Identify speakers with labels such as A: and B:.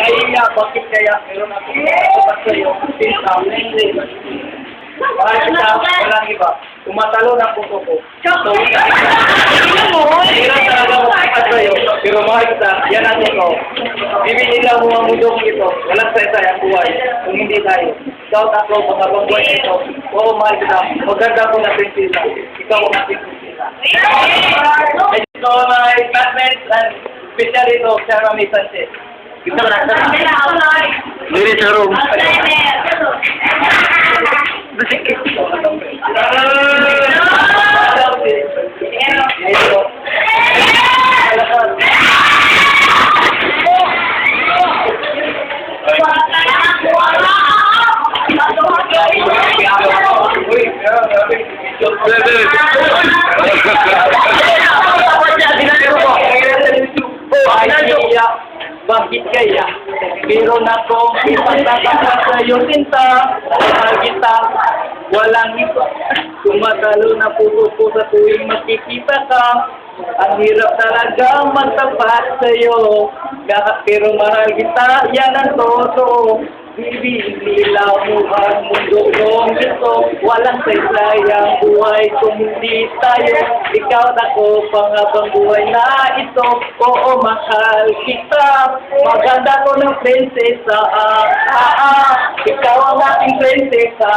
A: Kaya, bakit kaya? Meron ako nakasukat sa'yo. Sinta, mahal kita, walang iba. Tumatalo ng puso ko. So, hirap talaga magsikat sa'yo. Pero mahal kita, yan ang ikaw. Bibigyan lang mo ang mundong ito. Walang sa ang buhay. Kung hindi tayo. Ikaw at ako, mga bangbuhay na ito. Oo, mahal kita. Maganda ko na prinsesa. Ikaw ang ating prinsesa. So, my classmates and especially to Sarah May Sanchez. Ito na, Lady Sarong. Bakit kaya? Meron akong ipagtataka sa'yo, sinta. Mahal kita, walang iba. Tumatalo na puso ko sa tuwing makikita ka. Ang hirap talaga magtapat sa'yo. Pero mahal kita, yan ang totoo. Bibigila mo ang mundo kong ito. Walang saysayang buhay kung hindi tayo. Ikaw at ako, pangabang buhay na ito. Oo, mahal kita. Maganda ko ng prinsesa. Ikaw ang aking prinsesa.